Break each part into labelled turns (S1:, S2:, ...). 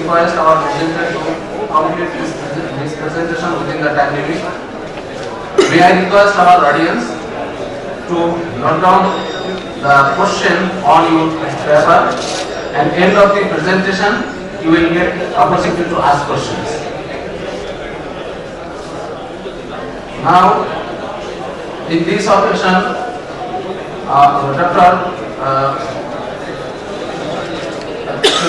S1: request our presenter to complete this presentation within the time limit. May I request our audience to note down the question on your paper, and end of the presentation you will get opportunity to ask questions. Now, in this occasion,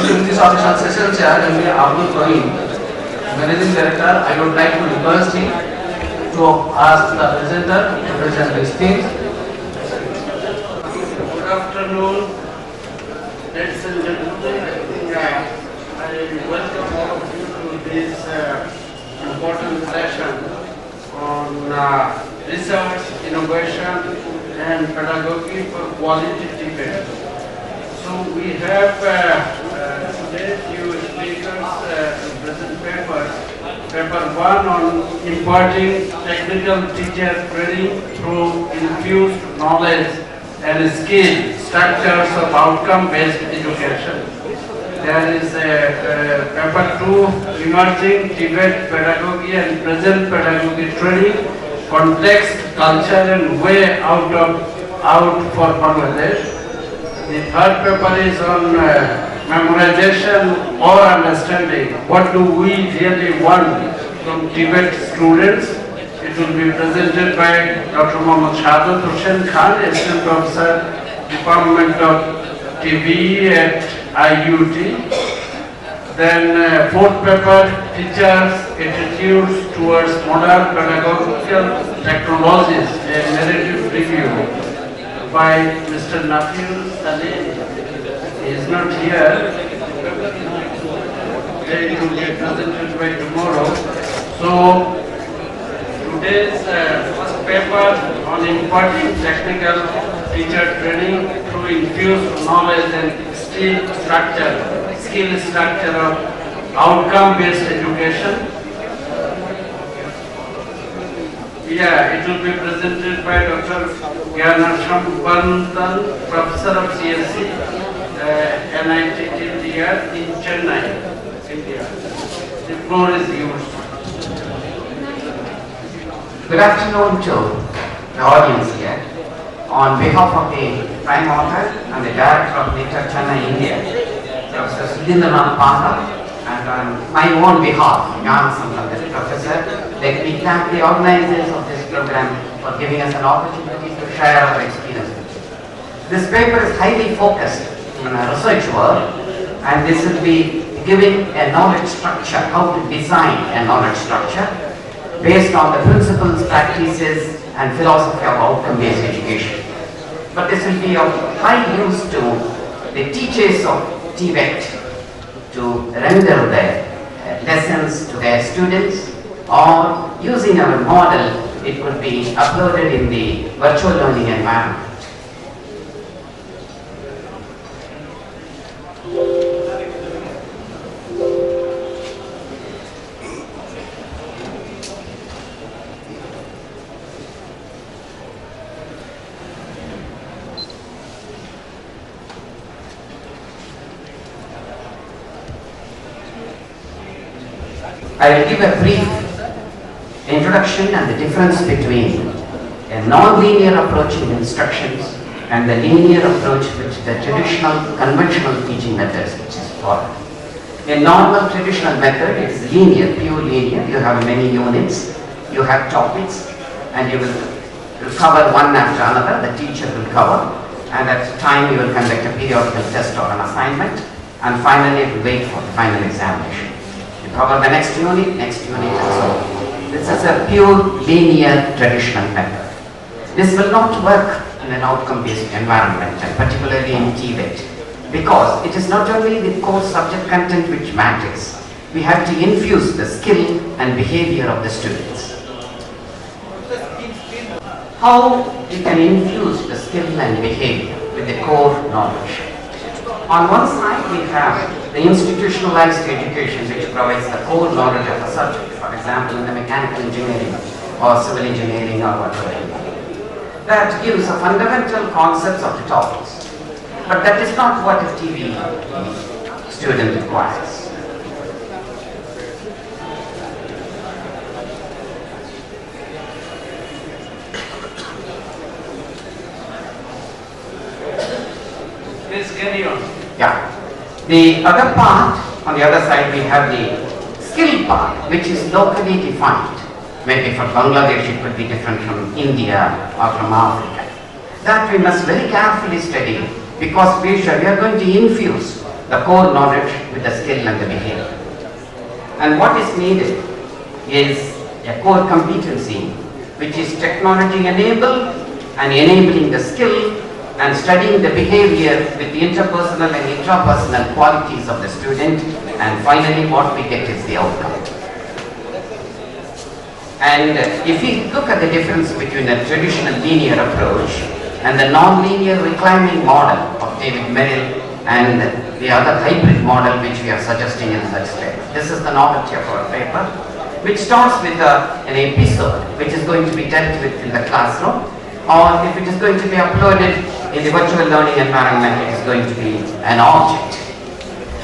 S1: in this occasion session chair MD Abdul Rahim, Managing Director, I would like to request him to ask the presenter to present these things.
S2: Good afternoon, ladies and gentlemen. I welcome all of you to this important session on research, innovation, and pedagogy for quality TVET. So we have today few speakers to present papers. Paper 1 on imparting technical teacher training through infused knowledge and skill structures of outcome-based education. There is paper 2, emerging TVET pedagogy and present pedagogy training, context, culture and way out for Bangladesh. The third paper is on memorization or understanding. What do we really want from TVET students? It will be presented by Dr. Mohammad Shahadat Hussain Khan, Assistant Professor, Department of TVET at IUT. Then fourth paper, teachers' attitudes towards modern pedagogical technologies, a narrative review by Mr. Nafil Saleh. He is not here. It will be presented by tomorrow. So today's first paper on imparting technical teacher training through infused knowledge and skill structure of outcome-based education. Yeah, it will be presented by Dr. Gyanashambantan, Professor of CSC, NIT India in Chennai, India. The floor is yours.
S3: Good afternoon to the audience here. On behalf of the Prime Author and the Director of NIT Chennai, India, Professor Sudhindranath Panda, and on my own behalf, the Professor, let me thank the organizers of this program for giving us an opportunity to share our experiences. This paper is highly focused on research work, and this will be giving a knowledge structure, how to design a knowledge structure based on the principles, practices, and philosophy of outcome-based education. But this will be of high use to the teachers of TVET to render their lessons to their students, or using our model, it could be uploaded in the virtual learning environment. I will give a brief introduction and the difference between a non-linear approach in instructions and the linear approach which the traditional conventional teaching methods which is followed. A normal traditional method is linear, pure linear. You have many units, you have topics, and you will cover one after another. The teacher will cover, and at the time you will conduct a periodical test or an assignment, and finally you will wait for the final examination. Cover the next unit, and so on. This is a pure linear traditional method. This will not work in an outcome-based environment, and particularly in TVET, because it is not only the core subject content which matters. We have to infuse the skill and behavior of the students. How we can infuse the skill and behavior with the core knowledge? On one side, we have the institutionalized education which provides the core knowledge of a subject, for example, in the mechanical engineering or civil engineering or whatever. That gives a fundamental concepts of the topics. But that is not what a TV student requires. The other part, on the other side, we have the skill part, which is locally defined. Maybe for Bangladesh it could be different from India or from Africa. That we must very carefully study, because we are going to infuse the core knowledge with the skill and the behavior. And what is needed is a core competency which is technology enabled and enabling the skill and studying the behavior with the interpersonal and intrapersonal qualities of the student, and finally what we get is the outcome. And if we look at the difference between a traditional linear approach and the non-linear reclaiming model of David Merrill and the other hybrid model which we are suggesting in such steps. This is the novelty of our paper, which starts with an episode which is going to be dealt with in the classroom, or if it is going to be uploaded in the virtual learning environment, it is going to be an object.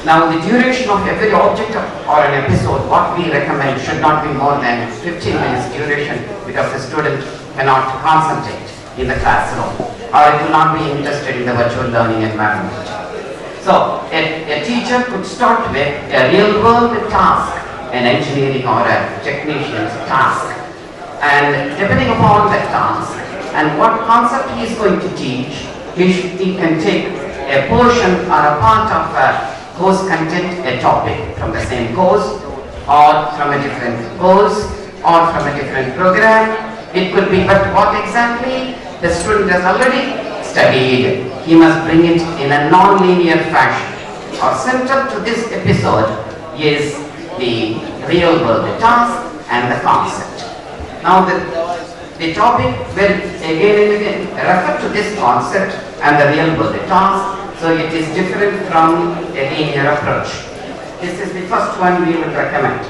S3: Now the duration of every object or an episode, what we recommend should not be more than 15 minutes duration, because the student cannot concentrate in the classroom or it will not be interested in the virtual learning environment. So a teacher could start with a real world task, an engineering or a technician's task, and depending upon that task and what concept he is going to teach, he can take a portion or a part of a course content, a topic from the same course or from a different course or from a different program. It could be, but what exactly the student has already studied, he must bring it in a non-linear fashion. Or central to this episode is the real world task and the concept. Now the topic will again and again refer to this concept and the real world task, so it is different from a linear approach. This is the first one we would recommend.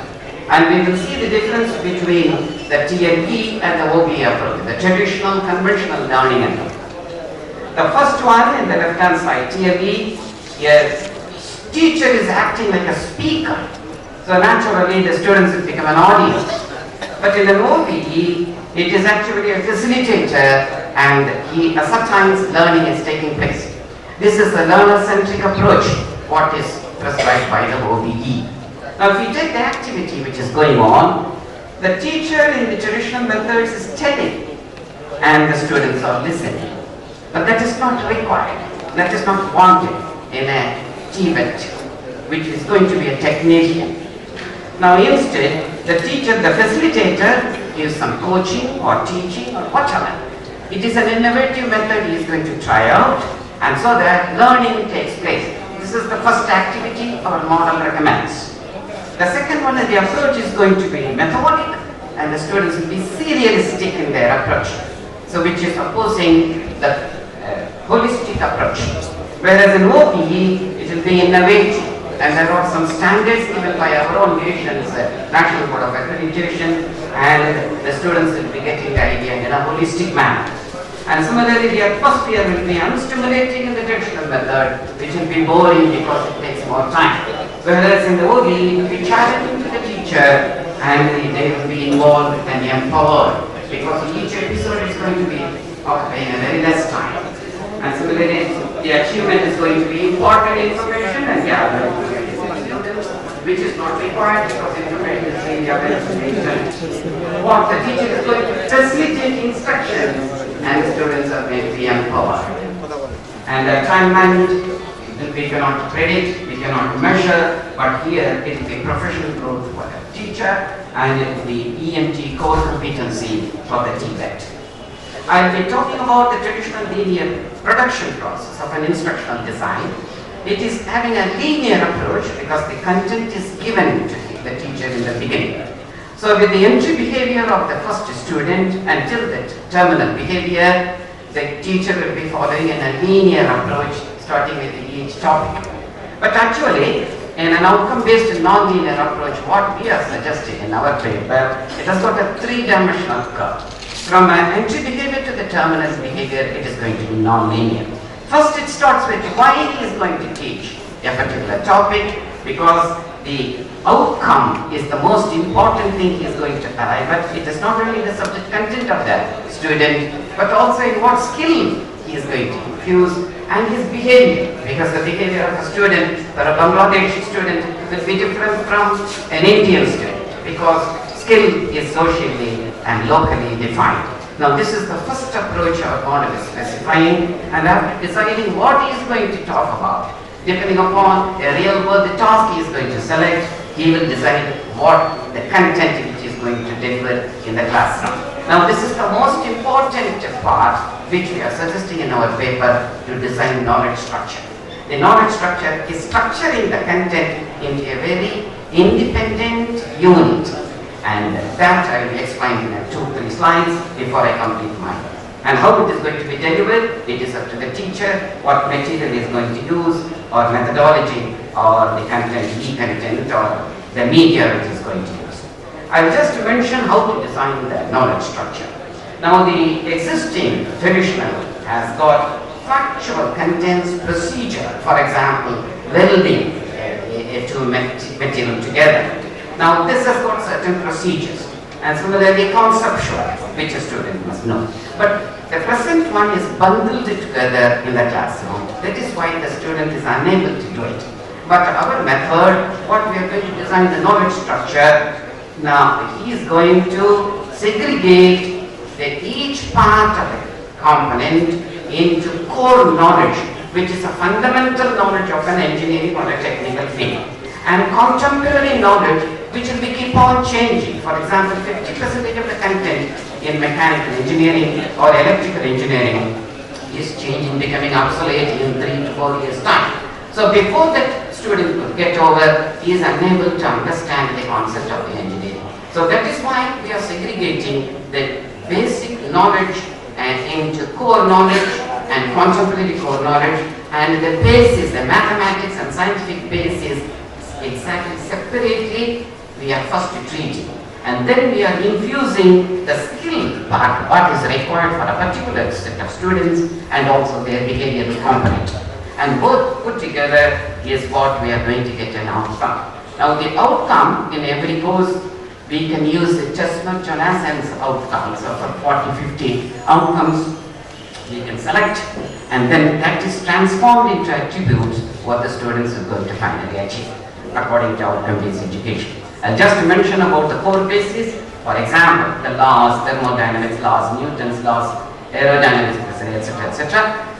S3: And we will see the difference between the TLE and the OBE approach, the traditional conventional learning approach. The first one in the left hand side, TLE, a teacher is acting like a speaker. So naturally the students will become an audience. But in an OBE, it is actually a facilitator, and he sometimes learning is taking place. This is the learner-centric approach, what is prescribed by the OBE. Now if we take the activity which is going on, the teacher in the traditional methods is telling and the students are listening. But that is not required, that is not wanted in a TVET, which is going to be a technician. Now instead, the teacher, the facilitator, gives some coaching or teaching or whatever. It is an innovative method he is going to try out, and so that learning takes place. This is the first activity our model recommends. The second one, the approach is going to be methodic, and the students will be serialistic in their approach. So which is opposing the holistic approach. Whereas in OBE, it will be innovative. And there are some standards given by our own nation's National Board of Accreditation, and the students will be getting the idea in a holistic manner. And similarly, the atmosphere will be unstimulating in the traditional method, which will be boring because it takes more time. Whereas in the OBE, it will be challenging to the teacher, and they will be involved and empowered, because each episode is going to be occupying a very less time. And similarly, the achievement is going to be important information and gathered which is not required because information is being gathered from the internet. What the teacher is going to facilitate instructions, and the students are going to be empowered. And the time management, we cannot predict, we cannot measure, but here it will be professional growth for the teacher, and it will be EMT core competency for the TVET. I will be talking about the traditional linear production process of an instructional design. It is having a linear approach because the content is given to the teacher in the beginning. So with the entry behavior of the first student until the terminal behavior, the teacher will be following in a linear approach starting with each topic. But actually, in an outcome-based and non-linear approach, what we are suggesting in our paper, it has got a three-dimensional curve. From an entry behavior to the terminal behavior, it is going to be non-linear. First, it starts with why he is going to teach a particular topic, because the outcome is the most important thing he is going to arrive at. It is not only the subject content of the student, but also in what skill he is going to infuse, and his behavior, because the behavior of a student or a Bangladeshi student will be different from an Indian student, because skill is socially and locally defined. Now this is the first approach our model is specifying, and after deciding what he is going to talk about, depending upon a real world task he is going to select, he will decide what the content which is going to deliver in the classroom. Now this is the most important part which we are suggesting in our paper to design knowledge structure. The knowledge structure is structuring the content into a very independent unit, and that I will explain in 2-3 slides before I complete mine. And how it is going to be delivered, it is up to the teacher what material he is going to use, or methodology, or the content, e-content, or the media which is going to use. I will just mention how to design the knowledge structure. Now the existing traditional has got factual contents procedure, for example, welding two material together. Now this has got certain procedures, and similarly conceptual, which a student must know. But the present one is bundled together in the classroom. That is why the student is unable to do it. But our method, what we are going to design the knowledge structure, now he is going to segregate each part of the component into core knowledge, which is a fundamental knowledge of an engineering or a technical field, and contemporary knowledge which will be keep on changing. For example, 50% of the content in mechanical engineering or electrical engineering is changing, becoming obsolete in 3 to 4 years time. So before that student could get over, he is unable to understand the concept of the engineering. So that is why we are segregating the basic knowledge into core knowledge and contemporary core knowledge, and the basis, the mathematics and scientific basis, exactly separately we are first treating, and then we are infusing the skill part, what is required for a particular set of students, and also their behavioral component, and both put together is what we are going to get an outcome. Now the outcome in every course, we can use the Chestnut-Jonassen's outcomes, so for 40-50 outcomes we can select, and then that is transformed into attributes what the students are going to finally achieve according to outcome-based education. I'll just mention about the core basis. For example, the laws, thermodynamics laws, Newton's laws, aerodynamics, etc., etc.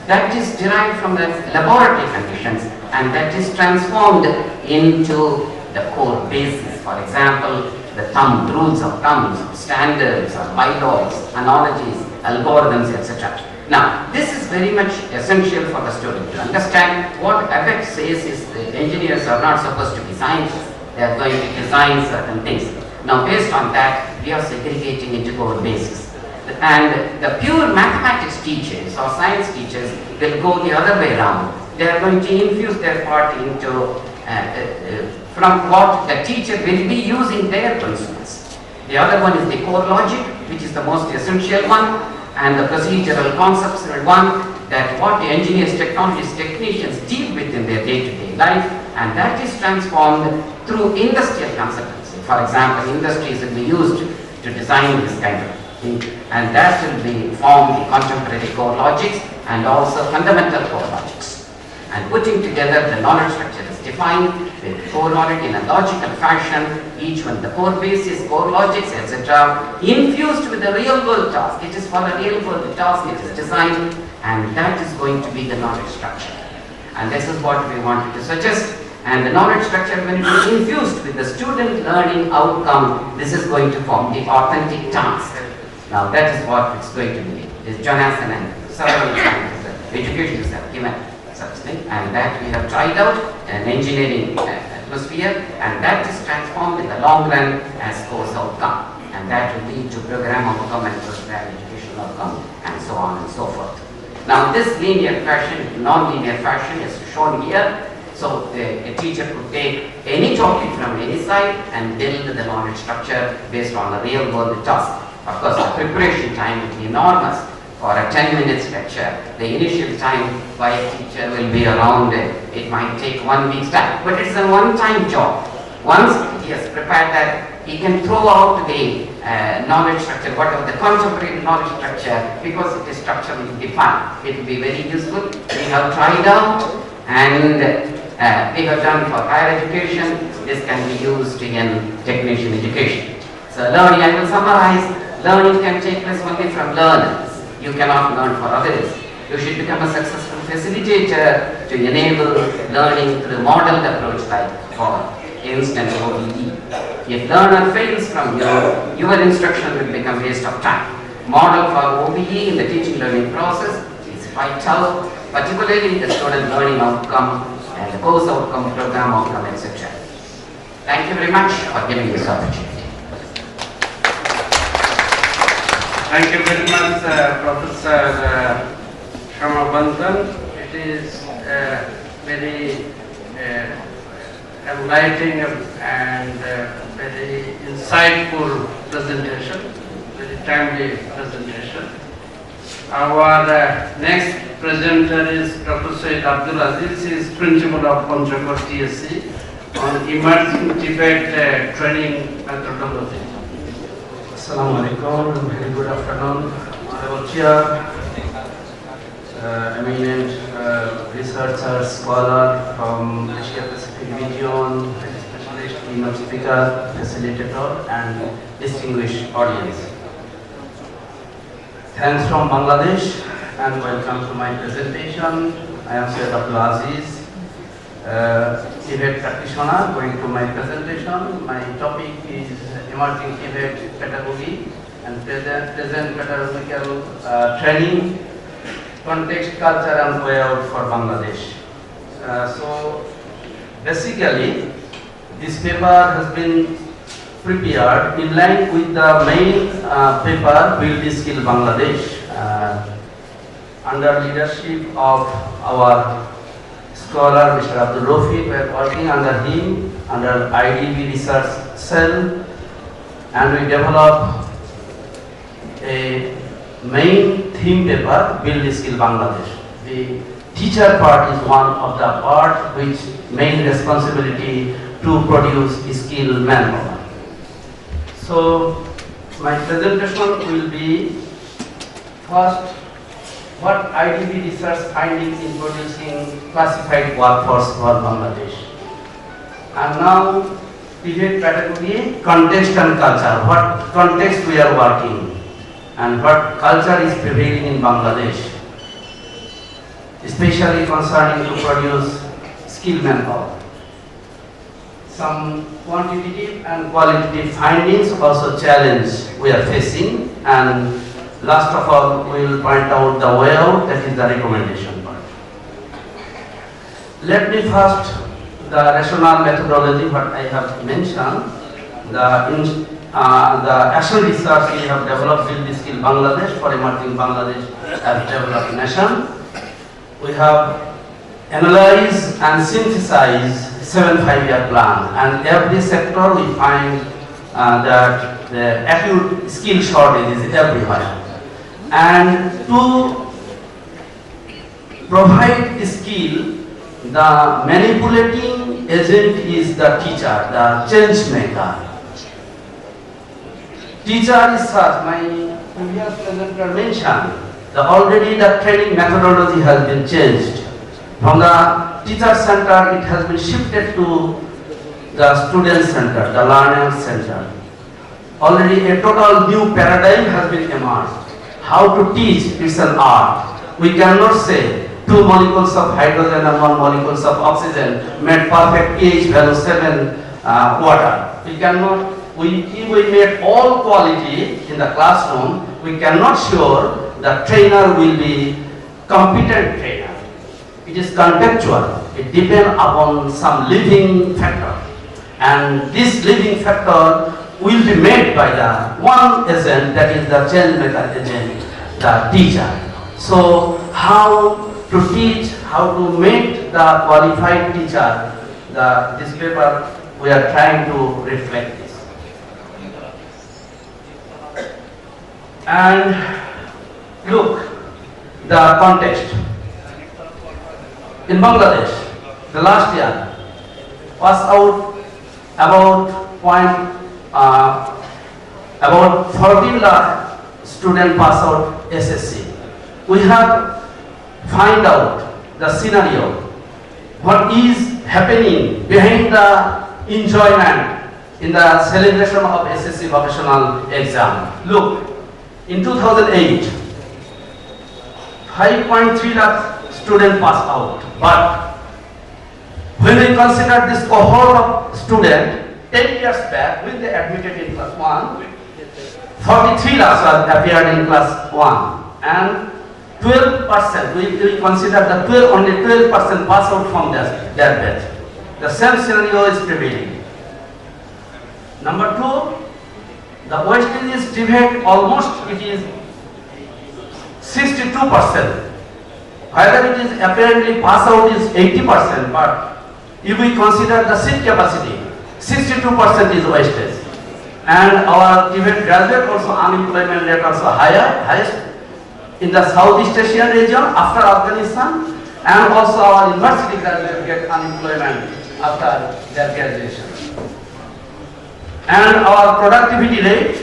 S3: That is derived from the laboratory conditions, and that is transformed into the core basis. For example, the rules of thumbs, standards, bylaws, analogies, algorithms, etc. Now, this is very much essential for the student to understand. What ABET says is the engineers are not supposed to be scientists, they are going to design certain things. Now, based on that, we are segregating into core basis. And the pure mathematics teachers or science teachers will go the other way around. They are going to infuse their part into from what the teacher will be using their principles. The other one is the core logic, which is the most essential one, and the procedural conceptual one, that what the engineers, technologists, technicians deal with in their day-to-day life, and that is transformed through industrial consultancy. For example, industries will be used to design this kind of thing, and that will be formed the contemporary core logics and also fundamental core logics. And putting together the knowledge structure is defined with core knowledge in a logical fashion, each one the core basis, core logics, etc. infused with the real world task. It is for a real world task it is designed, and that is going to be the knowledge structure. And this is what we wanted to suggest. And the knowledge structure, when it is infused with the student learning outcome, this is going to form the authentic task. Now that is what it's going to be. This Jonassen and several educationists have given such thing, and that we have tried out an engineering atmosphere, and that is transformed in the long run as course outcome, and that will lead to program outcome and program educational outcome, and so on and so forth. Now this linear fashion, non-linear fashion is shown here. So a teacher could take any topic from any side and build the knowledge structure based on the real world task. Of course, the preparation time will be enormous. For a 10 minutes lecture, the initial time by a teacher will be around, it might take 1 week's time, but it's a one-time job. Once he has prepared that, he can throw out the knowledge structure, whatever the contemporary knowledge structure, because it is structurally defined. It will be very useful. We have tried out and we have done for higher education. This can be used in technician education. So learning, I will summarize, learning can take place only from learners. You cannot learn for others. You should become a successful facilitator to enable learning through modeled approach like for instance OBE. If learner fails from you, your instruction will become waste of time. Model for OBE in the teaching learning process is vital, particularly the student learning outcome and the course outcome, program outcome, etc. Thank you very much for giving this opportunity.
S2: Thank you very much, Professor Shamabandhan. It is very enlightening and very insightful presentation, very timely presentation. Our next presenter is Professor Abdul Aziz. He is Principal of Panchakot TSC on Emerging TVET Training Methodology.
S4: Assalamu alaikum, very good afternoon. Honorable Chair, eminent researcher, scholar from Asia Pacific region, specialist, keynote speaker, facilitator, and distinguished audience. Thanks from Bangladesh and welcome to my presentation. I am Syed Abdul Aziz, TVET practitioner. Going to my presentation, my topic is emerging TVET pedagogy and present pedagogical training, context, culture and way out for Bangladesh. So basically this paper has been prepared in line with the main paper Build Skill Bangladesh under leadership of our scholar Mr. Abdul Rafiq. We are working under him, under IDB research cell, and we develop a main theme paper, Build Skill Bangladesh. The teacher part is one of the part which main responsibility to produce skill manpower. So my presentation will be first what IDB research findings in producing classified workforce for Bangladesh. And now TVET pedagogy, context and culture. What context we are working and what culture is prevailing in Bangladesh, especially concerning to produce skilled manpower. Some quantitative and qualitative findings also challenge we are facing, and last of all we will point out the way out, that is the recommendation part. Let me first the rational methodology what I have mentioned, the action research we have developed Build Skill Bangladesh for emerging Bangladesh as developed nation. We have analyzed and synthesized 7 5-year plan, and every sector we find that the acute skill shortage is everywhere. And to provide skill, the manipulating agent is the teacher, the change maker. Teacher is such, my previous presenter mentioned, already the training methodology has been changed. From the teacher center, it has been shifted to the student center, the learner center. Already a total new paradigm has been emerged. How to teach is an art. We cannot say 2 molecules of hydrogen and 1 molecules of oxygen made perfect pH value 7 water. We cannot. If we made all quality in the classroom, we cannot sure the trainer will be competent trainer. It is contextual. It depends upon some living factor, and this living factor will be made by the one agent, that is the change maker agent, the teacher. So how to teach, how to make the qualified teacher, this paper we are trying to reflect this. And look, the context. In Bangladesh, the last year was out about about 14 lakh student pass out SSC. We have find out the scenario, what is happening behind the enjoyment in the celebration of SSC vocational exam. Look, in 2008, 5.3 lakh students passed out, but when we consider this cohort of students 10 years back, when they admitted in class 1, 43 lakhs were appeared in class 1, and 12%, we consider the only 12% pass out from their batch. The same scenario is prevailing. Number 2, the West Indies TVET almost it is 62%. Whether it is apparently pass out is 80%, but if we consider the seat capacity, 62% is wastage. And our TVET graduate also unemployment rate also highest in the Southeast Asian region after Afghanistan, and also our university graduates get unemployment after their graduation. And our productivity rate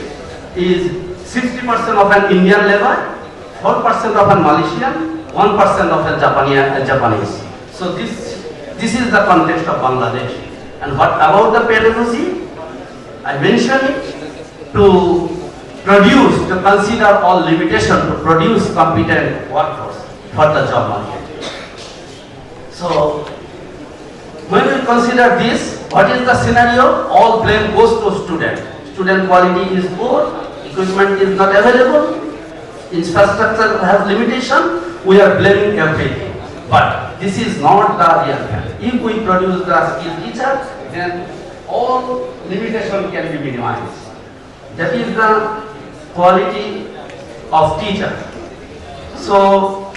S4: is 60% of an Indian labor, 4% of a Malaysian, 1% of a Japanese. So this is the context of Bangladesh. And what about the pedagogy? I mentioned it to consider all limitation to produce competent workforce for the job market. So when we consider this, what is the scenario? All blame goes to student. Student quality is poor, equipment is not available, infrastructure has limitation, we are blaming everything. But this is not the real fact. If we produce the skilled teacher, then all limitation can be minimized. That is the quality of teacher. So,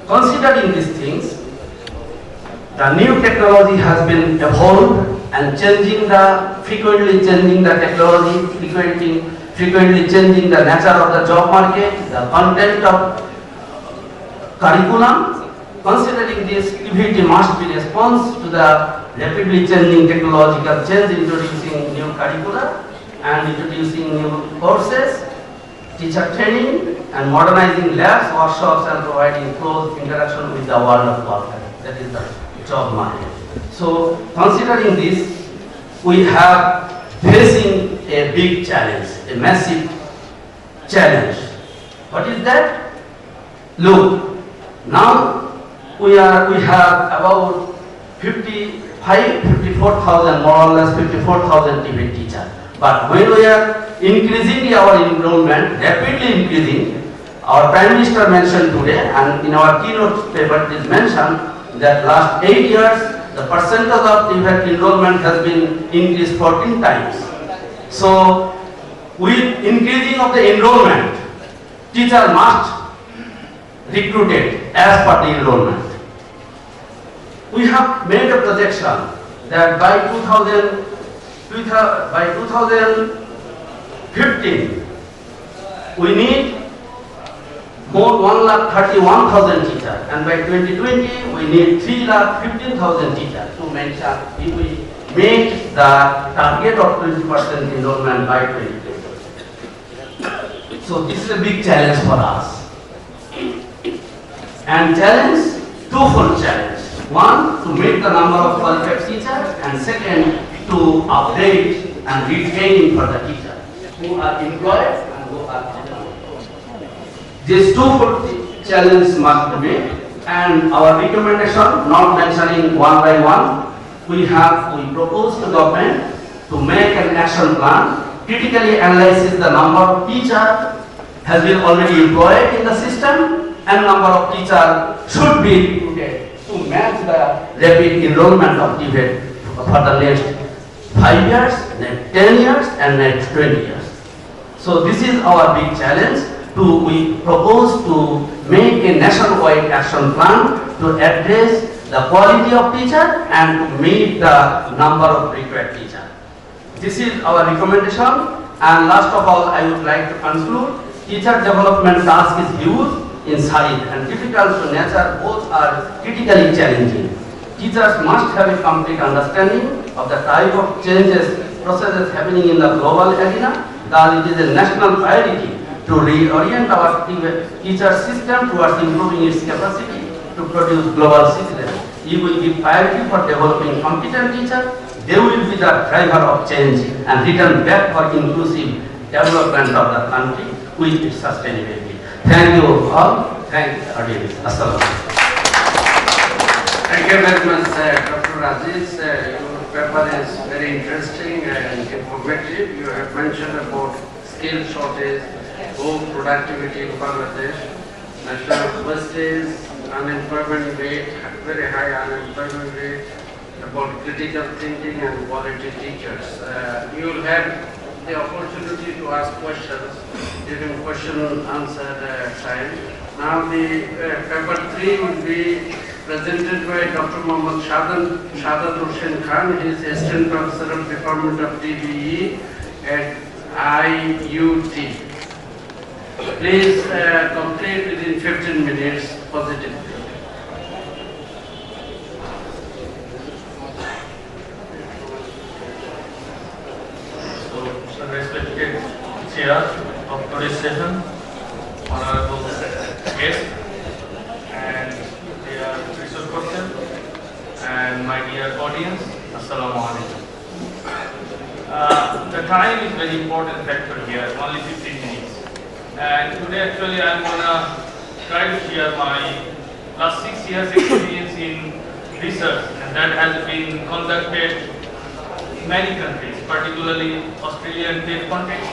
S4: considering these things, the new technology has been evolved and frequently changing the technology, frequently changing the nature of the job market, the content of curriculum. Considering this, TVET must be response to the rapidly changing technological change, introducing new curricula and introducing new courses, teacher training, and modernizing labs, workshops, and providing close interaction with the world of work. That is the job market. So, considering this, we have facing a big challenge, a massive challenge. What is that? Look, now we have about 54,000, more or less 54,000 TVET teachers. But when we are increasing our enrollment, rapidly increasing, our Prime Minister mentioned today, and in our keynote paper it is mentioned that last 8 years, the percentage of TVET enrollment has been increased 14 times. So, with increasing of the enrollment, teacher must recruited as per the enrollment. We have made a projection that by 2015, we need more 1,31,000 teachers, and by 2020, we need 3,15,000 teachers to mention if we make the target of 20% enrollment by 2020. So this is a big challenge for us. And challenge, twofold challenge. One, to meet the number of qualified teachers, and second, to update and retraining for the teachers who are employed and who are unemployed. These twofold challenges must be made, and our recommendation, not mentioning one by one, we propose to government to make an action plan, critically analyzes the number of teachers has been already employed in the system, and number of teachers should be recruited to match the rapid enrollment of TVET for the next 5 years, next 10 years, and next 20 years. So this is our big challenge. We propose to make a nationwide action plan to address the quality of teacher and to meet the number of required teachers. This is our recommendation. And last of all, I would like to conclude, teacher development task is huge in size and difficult to nature. Both are critically challenging. Teachers must have a complete understanding of the type of changes, processes happening in the global arena. Thus, it is a national priority to reorient our teacher system towards improving its capacity to produce global citizens. If we give priority for developing competent teachers, they will be the driver of change and return back for inclusive development of the country with its sustainability. Thank you all. Thank you, audience. Assalamu alaikum.
S2: Thank you very much, Dr. Aziz. Your paper is very interesting and informative. You have mentioned about skill shortage, home productivity in Bangladesh, national universities, unemployment rate, very high unemployment rate, about critical thinking and quality teachers. You will have the opportunity to ask questions during question and answer time. Now the paper 3 will be presented by Dr. Mohammad Shadat Hussain Khan. He is Assistant Professor of Department of TVET at IUT. Please complete within 15 minutes positively.
S5: So, respected chair of today's session, honorable guests, and dear resource person, and my dear audience, Assalamu alaikum. The time is very important factor here, only 15 minutes. And today actually I am gonna try to share my last 6 years experience in research, and that has been conducted in many countries, particularly Australian TVET context,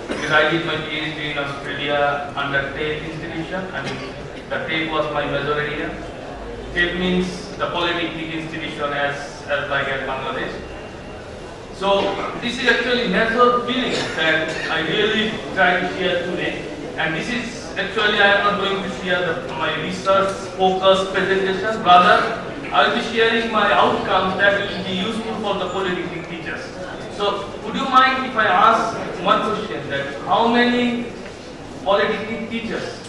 S5: because I did my PhD in Australia under TVET institution. I mean, the TVET was my major area. TVET means the Polytechnic institution as like at Bangladesh. So this is actually major feeling that I really try to share today. And this is actually I am not going to share my research focused presentation, rather I will be sharing my outcomes that will be useful for the Polytechnic teachers. So would you mind if I ask one question, that how many Polytechnic teachers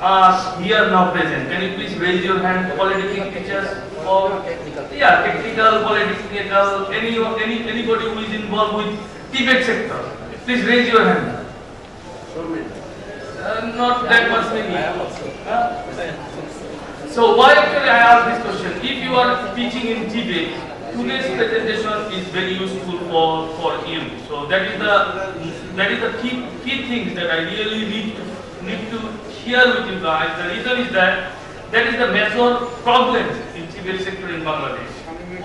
S5: are here now present? Can you please raise your hand, Polytechnic teachers? Or yeah, technical, polytechnical, anybody who is involved with TVET sector, please raise your hand. Not that much many. So why actually I ask this question? If you are teaching in TVET, today's presentation is very useful for you. So that is the key things that I really need to share with you guys. The reason is that is the major problem in TVET sector in Bangladesh.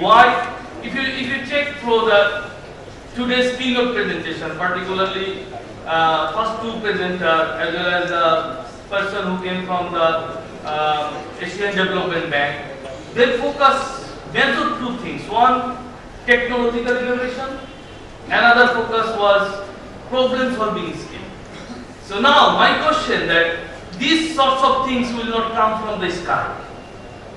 S5: Why? If you check through the today's keynote presentation, particularly first two presenters as well as the person who came from the Asian Development Bank, they focus major two things. One, technological innovation. Another focus was problem solving skill. So now my question that these sorts of things will not come from the sky.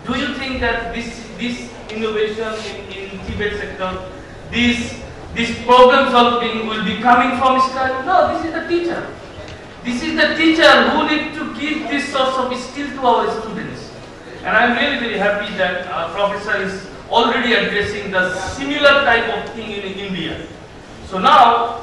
S5: Do you think that this innovation in TVET sector, this problem solving will be coming from sky? No, this is the teacher. This is the teacher who need to give this source of skill to our students. And I am really very happy that our professor is already addressing the similar type of thing in India. So now,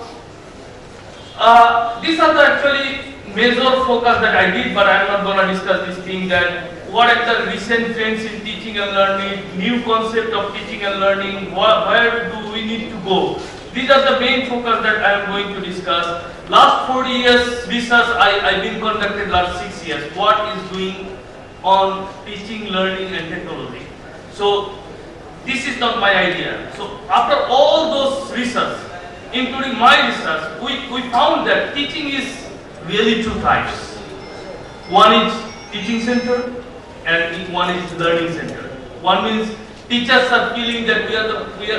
S5: these are the actually major focus that I did, but I am not going to discuss this thing that what are the recent trends in teaching and learning, new concept of teaching and learning, where do we need to go. These are the main focus that I am going to discuss. Last 40 years research I've been conducted last 6 years. What is doing on teaching, learning and technology. So this is not my idea. So after all those research, including my research, we found that teaching is really two types. One is teaching center and one is learning center. One means teachers are feeling that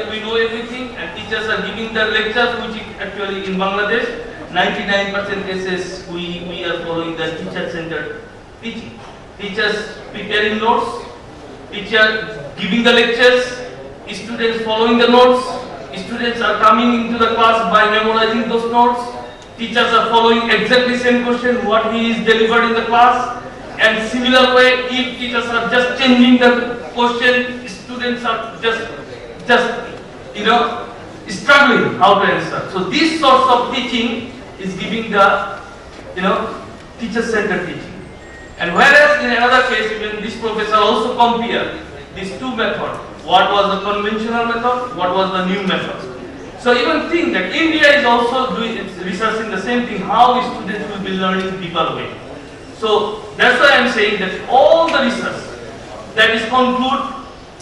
S5: we know everything, and teachers are giving the lectures, which is actually in Bangladesh 99% cases we are following the teacher centered teaching. Teachers preparing notes, teacher giving the lectures, students following the notes, students are coming into the class by memorizing those notes, teachers are following exactly same question what he is delivered in the class, and similar way if teachers are just changing the question, students are just struggling how to answer. So these sorts of teaching is giving the, teacher-centered teaching. And whereas in another case, even this professor also compared these two methods. What was the conventional method? What was the new method? So even think that India is also doing researching the same thing, how students will be learning deeper way. So that's why I'm saying that all the research that is concluded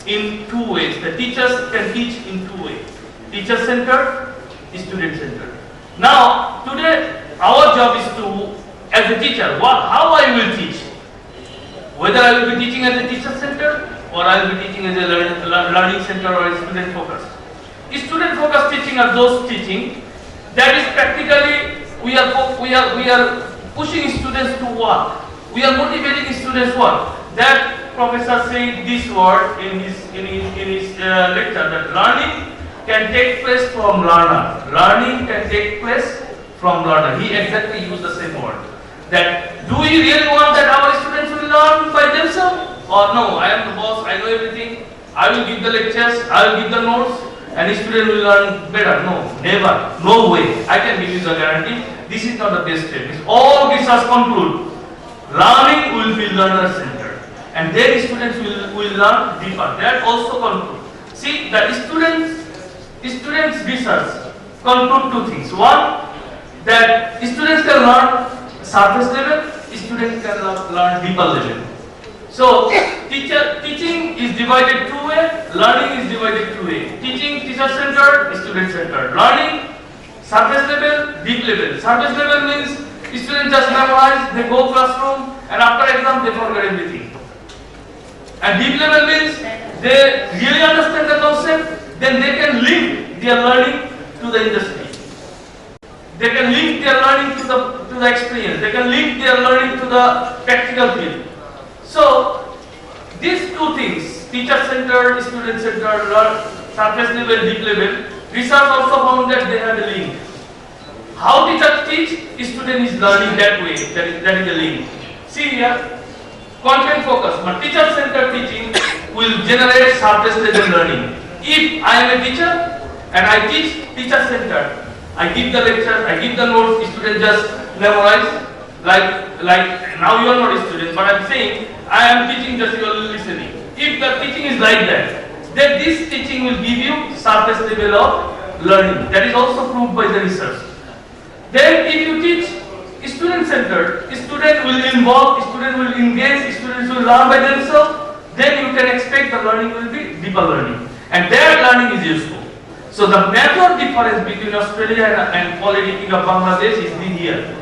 S5: in two ways. The teachers can teach in two ways. Teacher-centered, student-centered. Now, today our job is to, as a teacher, how I will teach. Whether I will be teaching as a teacher-centered or I will be teaching as a learning center or a student-focused. Student-focused teaching are those teaching that is practically we are pushing students to work. We are motivating students work. That professor said this word in his lecture, that learning can take place from learner. Learning can take place from learner. He exactly used the same word. That do we really want that our students will learn by themselves? Or no, I am the boss, I know everything, I will give the lectures, I will give the notes, and the student will learn better. No, never, no way. I can give you the guarantee. This is not the best step. All research conclude, learning will be learner-centered. And then students will learn deeper. That also conclude. See, the students research conclude two things. One, that students can learn surface level, students can learn deeper level. So, teaching is divided two way, learning is divided two way. Teaching teacher-centered, student-centered. Learning surface level, deep level. Surface level means students just memorize, they go classroom, and after exam they forget everything. And deep level means they really understand the concept, then they can link their learning to the industry. They can link their learning to the experience. They can link their learning to the practical field. So these two things, teacher-centered, student-centered, surface level, deep level, research also found that they have a link. How teachers teach, student is learning that way. That is the link. See here, content focus, but teacher-centered teaching will generate surface level learning. If I am a teacher and I teach teacher-centered, I give the lecture, I give the notes, students just memorize. Like now you are not a student, but I am saying I am teaching, just you are listening. If the teaching is like that, then this teaching will give you surface level of learning. That is also proved by the research. Then if you teach student-centered, student will involve, student will engage, students will learn by themselves, then you can expect the learning will be deeper learning. And their learning is useful. So the method difference between Australia and Polytechnic of Bangladesh is here.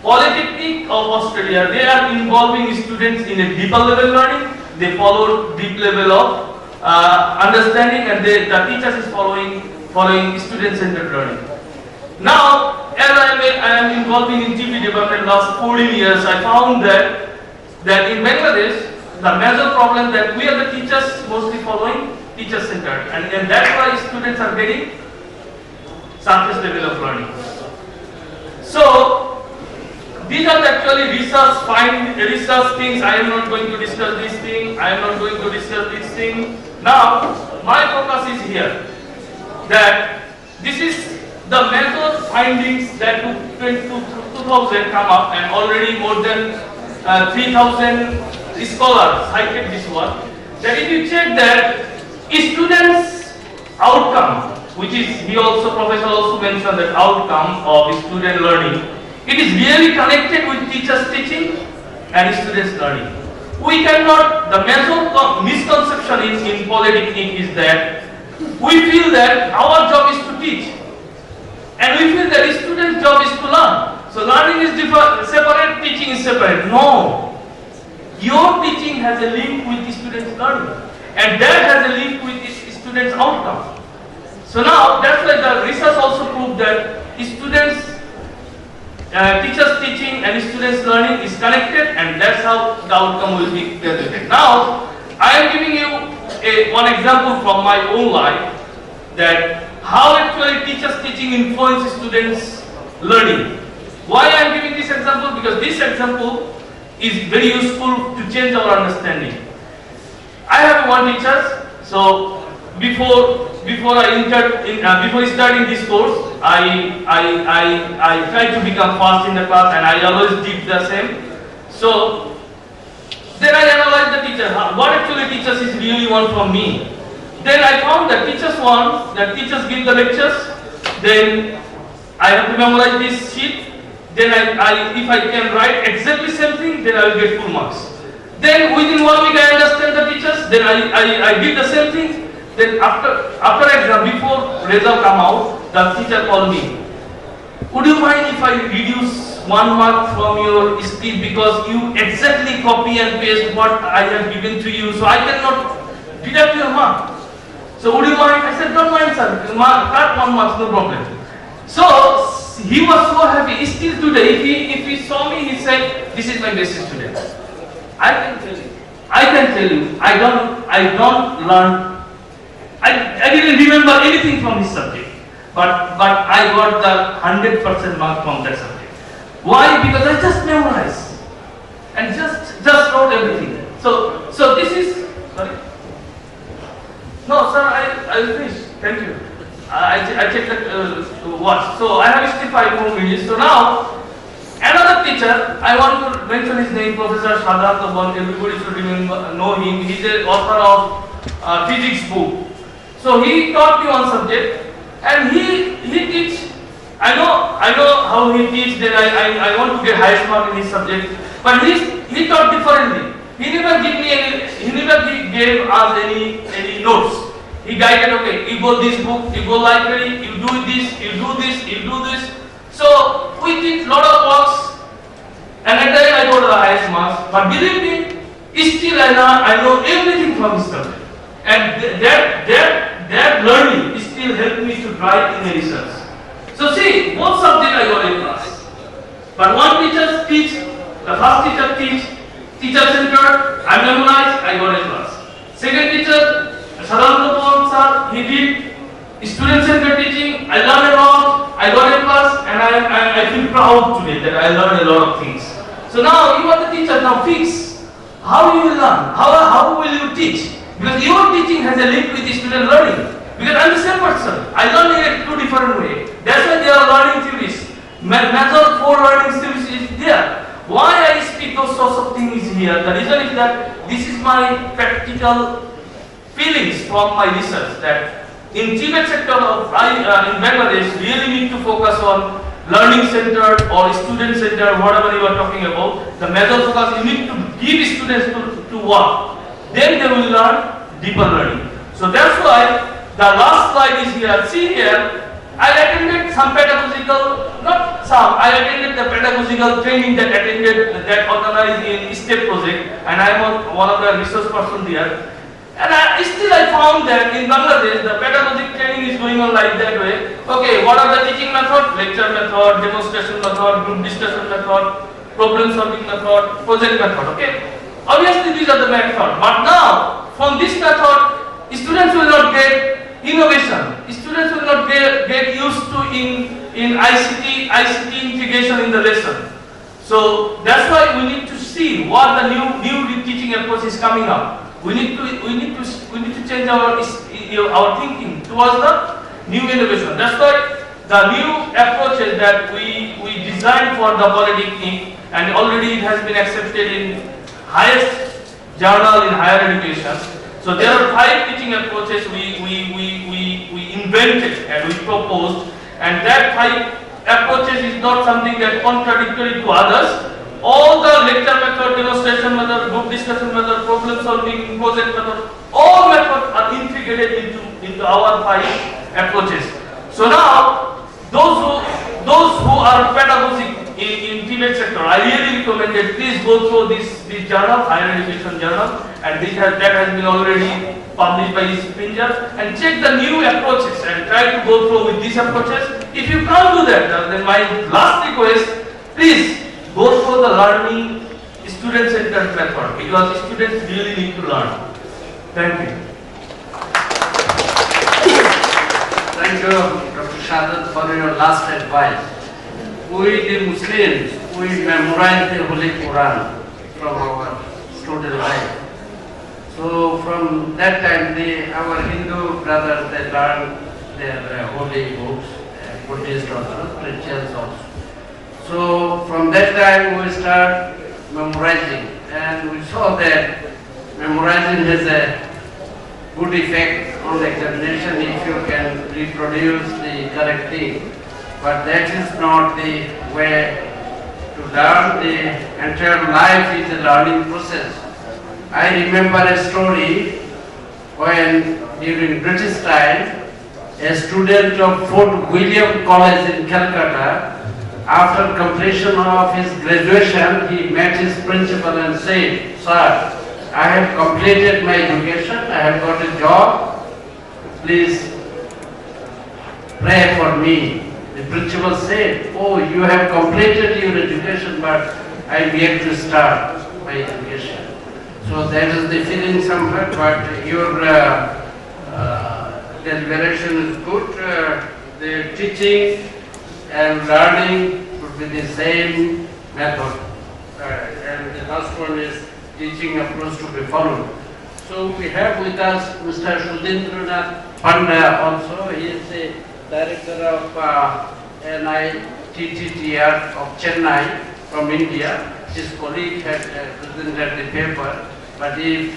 S5: Polytechnic of Australia, they are involving students in a deeper level learning. They follow deep level of understanding, and the teachers is following student-centered learning. Now, as I am involved in TV development last 14 years, I found that in Bangladesh, the major problem that we are the teachers mostly following teacher-centered, and that's why students are getting surface level of learning. So these are actually research things. I am not going to discuss this thing. I am not going to discuss this thing. Now, my focus is here. That this is the method findings that 2000 come up, and already more than 3,000 scholars cited this one. That if you check that students' outcome, which is professor also mentioned that outcome of student learning, it is really connected with teachers teaching and students learning. We cannot, the major misconception in Polytechnic is that we feel that our job is to teach, and we feel that student's job is to learn. So learning is separate, teaching is separate. No. Your teaching has a link with student's learning, and that has a link with student's outcome. So now, that's why the research also proved that teachers teaching and students learning is connected, and that's how the outcome will be calculated. Now, I am giving you one example from my own life, that how actually teachers teaching influence students learning. Why I am giving this example? Because this example is very useful to change our understanding. I have one teacher, so before before before starting this course, I try to become fast in the class, and I always did the same. So then I analyzed the teacher, what actually teachers is really want from me. Then I found that teachers want, that teachers give the lectures, then I have to memorize this sheet, then if I can write exactly same thing, then I will get full marks. Then within 1 week I understand the teachers, then I did the same thing. Then after exam, before result come out, the teacher called me. Would you mind if I reduce 1 mark from your speed because you exactly copy and paste what I have given to you, so I cannot deduct your mark. So would you mind? I said, don't mind, sir. Cut 1 mark, no problem. So he was so happy. Still today, if he saw me, he said, this is my best student. I can tell you, I don't learn. I didn't remember anything from his subject, but I got the 100% mark from that subject. Why? Because I just memorized and just wrote everything. So this is, sorry. No, sir, I will finish. Thank you. I checked the watch. So I have still 5 more minutes. So now, another teacher, I want to mention his name, Professor Shadharth. Everybody should know him. He is the author of physics book. So he taught me one subject, and he teach. I know how he teach. That I want to get highest mark in his subject, but he taught differently. He never gave us any notes. He guided, okay, you go this book, you go library, you do this, you do this, you do this. So we did lot of works, and at the end I got the highest marks. But believe me, still I know everything from his subject, and that learning still helped me to write in the research. So see, both subjects I got A class. But one teacher teach, the first teacher teacher centered, I memorized, I got A class. Second teacher, Sadhananda sir, he did student centered teaching, I learned a lot, I got A class, and I feel proud today that I learned a lot of things. So now you are the teacher, now fix how you will learn, how will you teach? Because your teaching has a link with the student learning. Because I am the same person, I learn in 2 different ways. That's why they are learning theories. Method 4 learning theories is there. Why I speak those sorts of things here? The reason is that this is my practical feelings from my research, that in TVET sector of in Bangladesh, really need to focus on learning centered or student centered, whatever you are talking about. The method focus, you need to give students to work. Then they will learn deeper learning. So that's why the last slide is here. See here, I attended some pedagogical, not some, I attended the pedagogical training that organized in STEP project, and I am one of the resource person there. And I found that in Bangladesh, the pedagogic training is going on like that way. Okay, what are the teaching methods? Lecture method, demonstration method, group discussion method, problem solving method, project method, okay? Obviously these are the methods, but now, from this method, students will not get innovation. Students will not get used to in ICT integration in the lesson. So that's why we need to see what the new teaching approach is coming up. We need to change our thinking towards the new innovation. That's why the new approaches that we designed for the polytechnic, and already it has been accepted in highest journal in higher education. So there are 5 teaching approaches we invented and we proposed, and that 5 approaches is not something that contradictory to others. All the lecture method, demonstration method, group discussion method, problem solving, project method, all methods are integrated into our 5 approaches. So now, those who are pedagogic in TVET sector, I really recommend that please go through this journal, higher education journal, and that has been already published by Pinjar, and check the new approaches and try to go through with these approaches. If you can't do that, then my last request, please go through the learning student-centered method, because students really need to learn. Thank you.
S2: Thank you, Dr. Shadharth, for your last advice. We the Muslims, we memorize the Holy Quran from our student life. So from that time, our Hindu brothers, they learned their holy books, Buddhist also, Christians also. So from that time we start memorizing, and we saw that memorizing has a good effect on the examination if you can reproduce the correct thing. But that is not the way to learn. The entire life is a learning process. I remember a story when during British time, a student of Fort William College in Calcutta, after completion of his graduation, he met his principal and said, "Sir, I have completed my education, I have got a job, please pray for me." The principal said, "Oh, you have completed your education, but I am yet to start my education." So that is the feeling somewhere, but your deliberation is good. The teaching and learning should be the same method. And the last one is teaching approach to be followed. So we have with us Mr. Sudindranath Panda also. He is the director of NITTTR of Chennai from India. His colleague had presented the paper. But if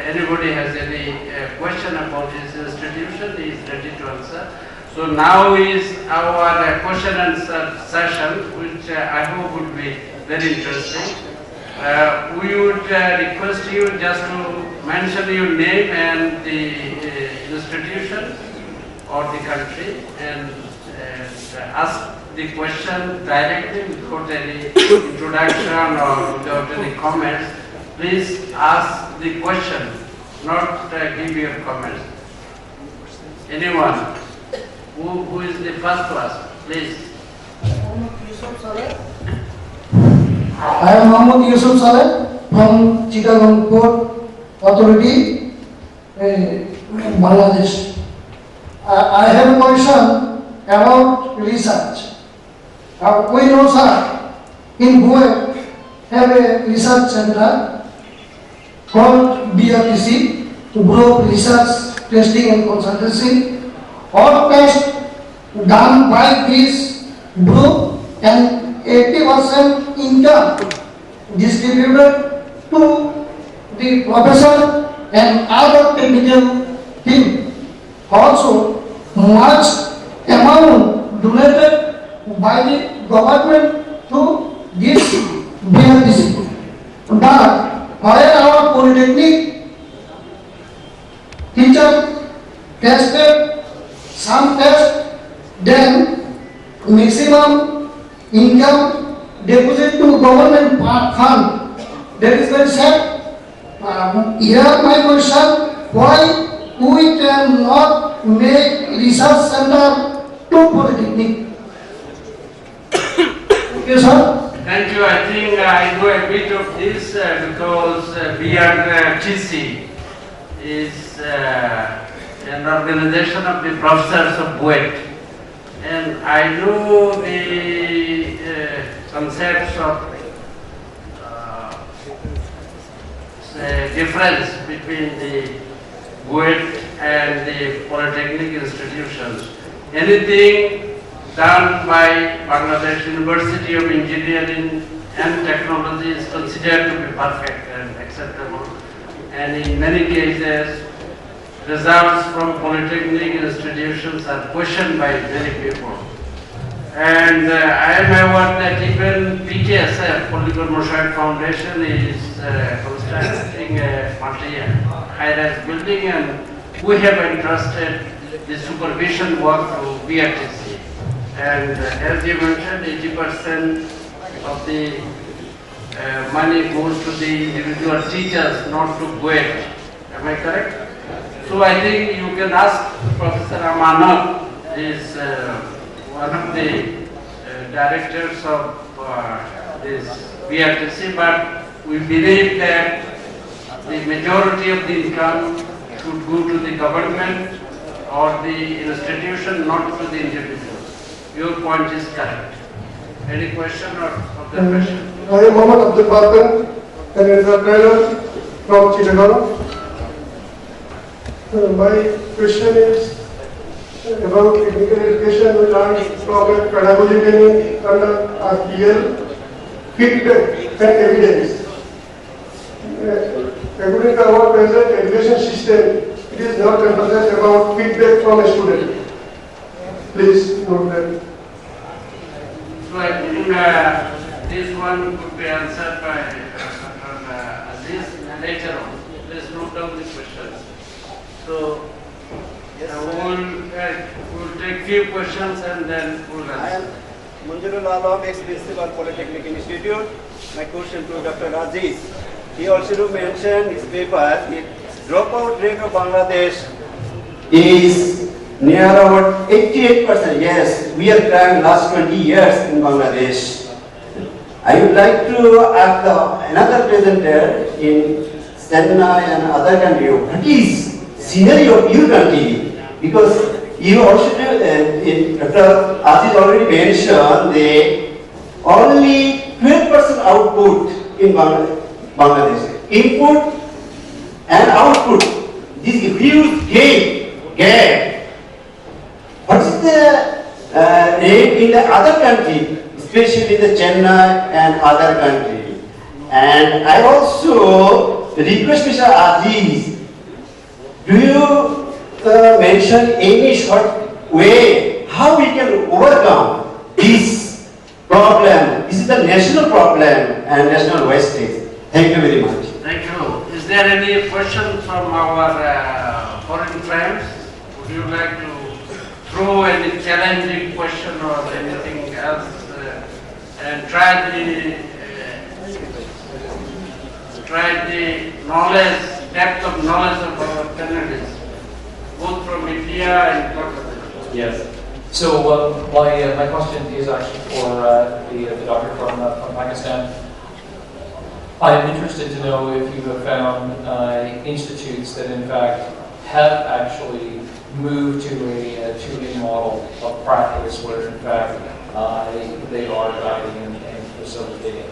S2: anybody has any question about his institution, he is ready to answer. So now is our question and answer session, which I hope would be very interesting. We would request you just to mention your name and the institution or the country, and ask the question directly without any introduction or without any comments. Please ask the question, not give your comments. Anyone? Who is the first to ask? Please.
S6: I am Mohammad Yusuf Saleh from Chittagong Port Authority, Bangladesh. I have a question about research. We know, sir, in Goa have a research center called BRTC, Group Research, Testing and Consultancy. All tests done by this group and 80% income distributed to the professor and other technical team. Also, much amount donated by the government to this BRTC. But while our polytechnic teacher tested some tests, then maximum income deposit to government fund. That is very sad. Here my question: why we cannot make research center to polytechnic? Thank you, sir.
S2: Thank you. I think I know a bit of this because BRTC is an organization of the professors of TVET, and I know the concepts of difference between the TVET and the polytechnic institutions. Anything done by Bangladesh University of Engineering and Technology is considered to be perfect and acceptable, and in many cases results from polytechnic institutions are questioned by many people. And I am aware that even PTSF, Political Mosaic Foundation, is constructing a multi-high-rise building, and we have entrusted the supervision work to BRTC. And as you mentioned, 80% of the money goes to the individual teachers, not to TVET. Am I correct? So I think you can ask Professor Amanat, is one of the directors of this BRTC, but we believe that the majority of the income should go to the government or the institution, not to the individual. Your point is correct. Any question or observation?
S6: I am Mohammad Abdul Batin, an entrepreneur from Chittagong. My question is about technical education. We learned from a pedagogy training under RPL, feedback and evidence. According to our present education system, it is not emphasized about feedback from a student. Please note that.
S2: So I think this one could be answered by Dr. Aziz later on. Please note down the questions. So we'll take few questions and then we'll
S7: I am
S2: answer.
S7: Munjirul Alam, ex-principal Polytechnic Institute. My question to Dr. Aziz. He also mentioned his paper, the dropout rate of Bangladesh is near about 88%. Yes, we have tracked last 20 years in Bangladesh. I would like to ask another presenter in Chennai and other country, what is scenario of your country? Because you also Dr. Aziz already mentioned the only 12% output in Bangladesh. Input and output, this huge gap. What is the rate in the other country, especially the Chennai and other country? And I also request Mr. Aziz, do you mention any short way how we can overcome this problem? This is the national problem and national wastage. Thank you very much.
S2: Thank you. Is there any question from our foreign friends? Would you like to throw any challenging question or anything else and try the knowledge, depth of knowledge of our panelists, both from India and Bangladesh?
S8: Yes. So my question is actually for the doctor from Pakistan. I am interested to know if you have found institutes that in fact have actually moved to a model of practice where in fact they are guiding and facilitating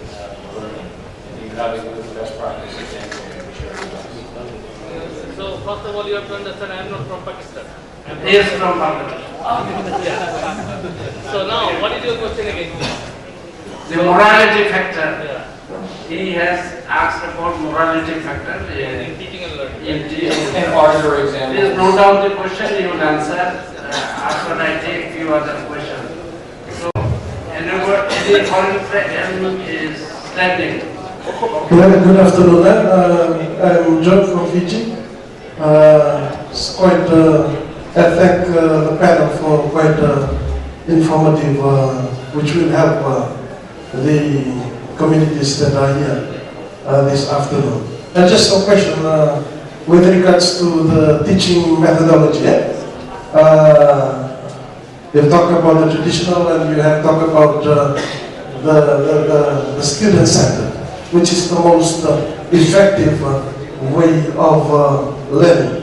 S8: learning. And you have a good best practice example you can share with us.
S5: So first of all, you have to understand I am not from Pakistan.
S2: He is from Bangladesh.
S5: So now, what is your question again?
S2: The morality factor.
S5: Yeah.
S2: He has asked about morality factor
S5: In teaching and learning.
S2: in teaching.
S8: And are there examples?
S2: Please note down the question, you will answer after I take few other questions. So, any foreign friend is standing.
S6: Good afternoon. I'm John from Fiji. It's quite, I thank the panel for quite informative, which will help the communities that are here this afternoon. And just a question with regards to the teaching methodology. You've talked about the traditional and you have talked about the student center, which is the most effective way of learning.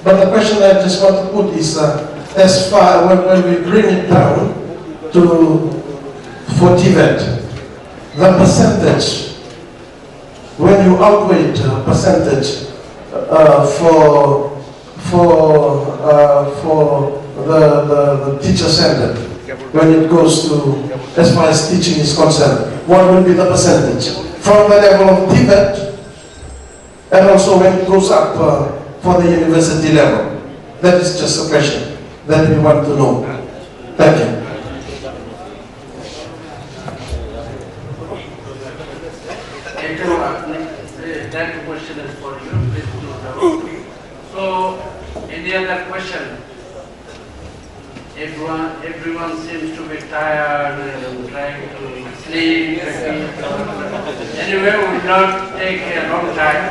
S6: But the question I just want to put is, as far when we bring it down for TVET, the percentage, when you outweigh percentage for the teacher center, when it goes to, as far as teaching is concerned, what will be the percentage from the level of TVET and also when it goes up for the university level? That is just a question that we want to know. Thank you.
S2: That question is for you. Please note down. So, any other question? Everyone seems to be tired and trying to sleep. Anyway, we will not take a long time.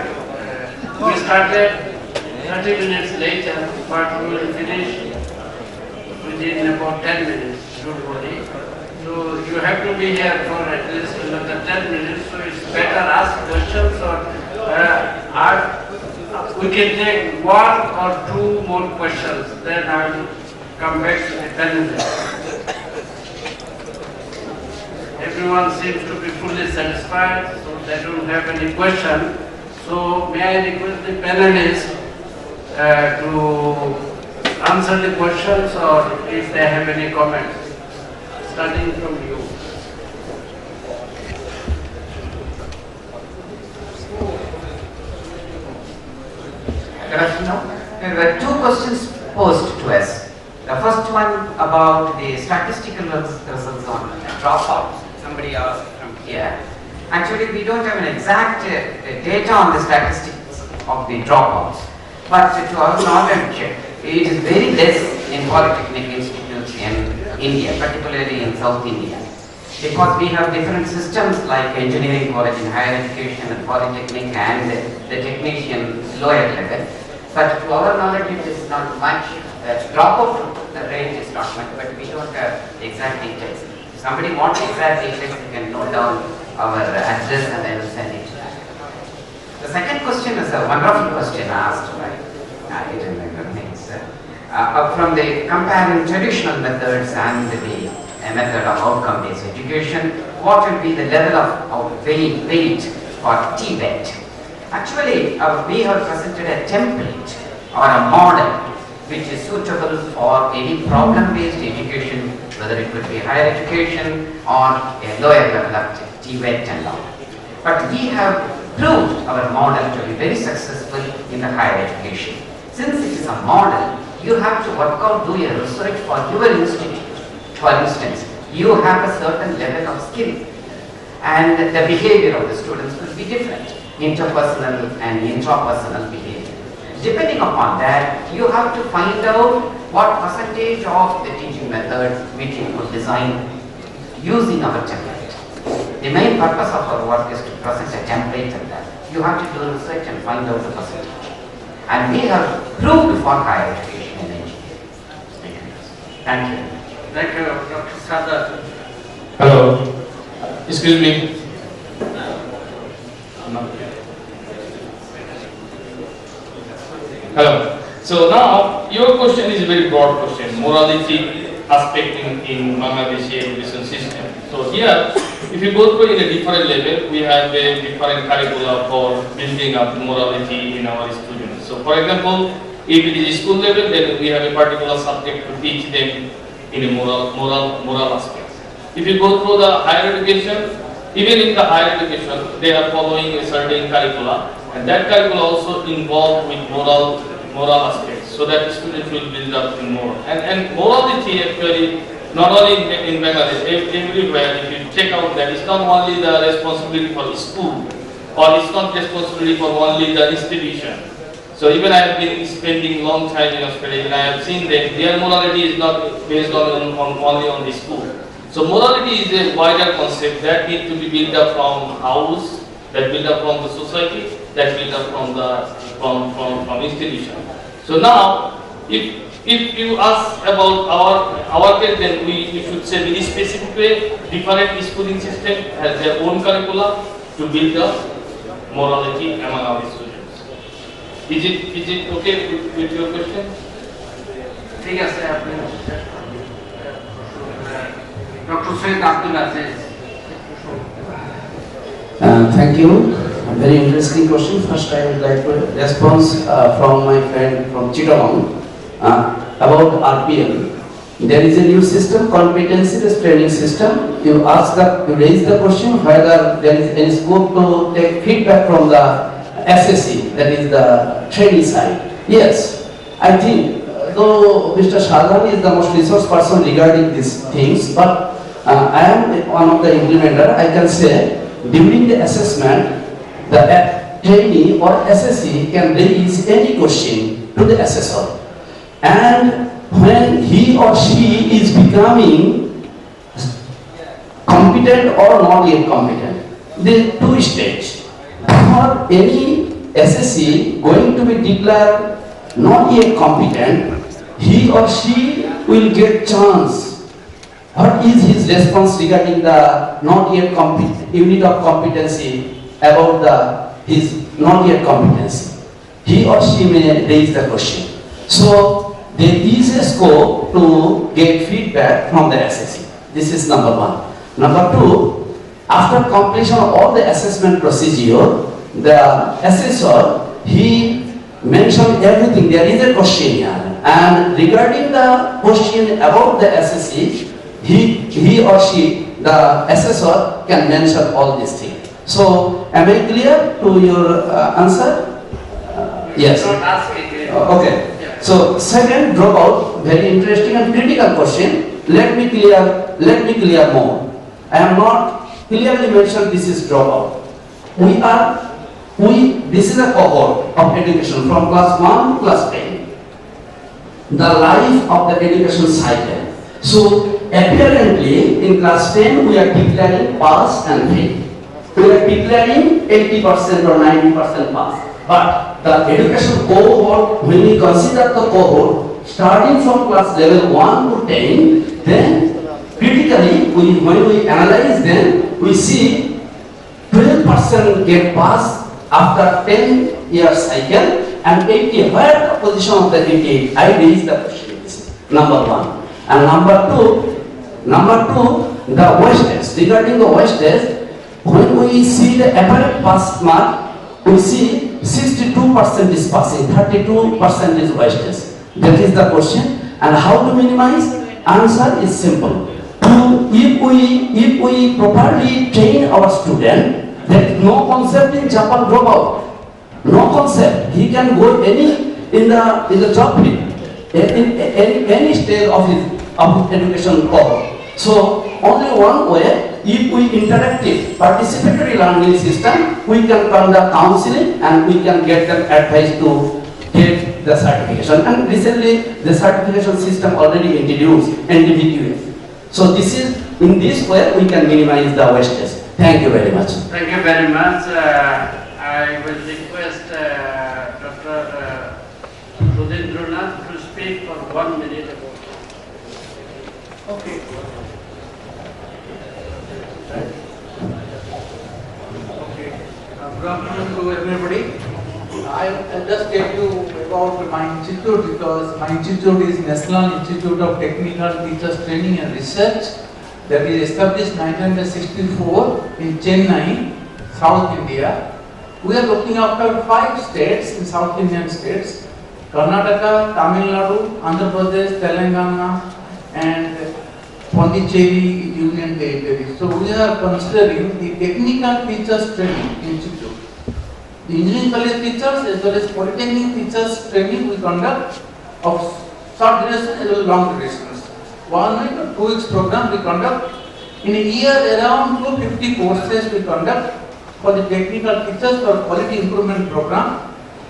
S2: We started 30 minutes later, but we will finish within about 10 minutes, don't worry. So you have to be here for at least another 10 minutes, so it's better ask questions or we can take one or two more questions, then I will come back to the panelists. Everyone seems to be fully satisfied, so they don't have any question. So may I request the panelists to answer the questions or if they have any comments. Starting from you.
S3: Good afternoon. There were two questions posed to us. The first one about the statistical results on dropouts. Somebody asked from here. Actually, we don't have an exact data on the statistics of the dropouts. But to our knowledge, it is very less in polytechnic institutes in India, particularly in South India. Because we have different systems like engineering college in higher education and polytechnic and the technician lower level. But to our knowledge, it is not much. Dropout rate is not much, but we don't have exact details. If somebody wants exact details, you can note down our address and I will send it to them. The second question is a wonderful question asked by I didn't remember names. From the comparing traditional methods and the method of outcome-based education, what will be the level of weight for TVET? Actually, we have presented a template or a model which is suitable for any problem-based education, whether it could be higher education or a lower level of TVET and all. But we have proved our model to be very successful in the higher education. Since it is a model, you have to work out, do a research for your institute. For instance, you have a certain level of skill and the behavior of the students will be different, interpersonal and intrapersonal behavior. Depending upon that, you have to find out what percentage of the teaching method which you could design using our template. The main purpose of our work is to present a template and that. You have to do research and find out the percentage. And we have proved for higher education in engineering. Thank you.
S2: Thank you, Dr. Sadat.
S9: Hello. Excuse me. Hello. So now your question is a very broad question, morality aspect in Bangladeshi education system. So here, if you go through in a different level, we have a different curricula for building up morality in our students. So for example, if it is school level, then we have a particular subject to teach them in a moral aspect. If you go through the higher education, even in the higher education, they are following a certain curricula, and that curricula also involved with moral aspects, so that students will build up in moral. And morality actually, not only in Bangladesh, everywhere, if you check out that it's not only the responsibility for the school, or it's not responsibility for only the institution. So even I have been spending long time in Australia, and I have seen that their morality is not based only on the school. So morality is a wider concept that needs to be built up from house, that built up from the society, that built up from institution. So now, if you ask about our case, then we should say very specific way, different schooling system has their own curricula to build up morality among our students. Is it okay with your question?
S2: ঠিক আছে আপনি doctor Syed Abdul Aziz
S4: Thank you. A very interesting question. First, I would like to respond from my friend from Chittagong about RPL. There is a new system, competency-based training system. You raise the question whether there is any scope to take feedback from the SSC, that is the training side. Yes, I think though Mr. Shadhan is the most resource person regarding these things, but I am one of the implementer. I can say during the assessment, the trainee or SSC can raise any question to the assessor, and when he or she is becoming competent or not yet competent, the two stage. For any SSC going to be declared not yet competent, he or she will get chance. What is his response regarding the not yet unit of competency about his not yet competency? He or she may raise the question. So there is a scope to get feedback from the SSC. This is number one. Number two, after completion of all the assessment procedure, the assessor, he mention everything. There is a question here. And regarding the question about the SSC, he or she, the assessor, can mention all these things. So, am I clear to your answer? Yes.
S2: Not asking.
S4: Okay. So, second dropout, very interesting and critical question. Let me clear more. I am not clearly mentioned this is dropout. This is a cohort of education from class 1 to class 10. The life of the education cycle. So, apparently in class 10 we are declaring pass and fail. We are declaring 80% or 90% pass. But the education cohort, when we consider the cohort starting from class level 1 to 10, then critically, when we analyze them, we see 12% get passed after 10 year cycle and 80. Where the position of the 88? I raise the question. Number one. And number two, the wastage. Regarding the wastage, when we see the apparent pass mark, we see 62% is passing, 32% is wastage. That is the question. And how to minimize? Answer is simple. If we properly train our student, there is no concept in Japan dropout. No concept. He can go in the job field, in any stage of his education cohort. So only one way, if we interactive participatory learning system, we can conduct counseling and we can get them advice to get the certification. And recently the certification system already introduced NDVQA. So this is, in this way we can minimize the wastage. Thank you very much.
S2: Thank you very much. I will request Dr. Rudindranath to speak for 1 minute.
S10: Okay. Good afternoon to everybody. I'll just tell you about my institute, because my institute is National Institute of Technical Teachers Training and Research, that is established 1964 in Chennai, South India. We are looking after 5 states in South Indian states: Karnataka, Tamil Nadu, Andhra Pradesh, Telangana, and Pondicherry Union Territory. So we are considering the Technical Teachers Training Institute. The engineering college teachers as well as polytechnic teachers training we conduct of short duration as well as long durations. 1 week or 2 weeks program we conduct. In a year around 250 courses we conduct for the technical teachers for quality improvement program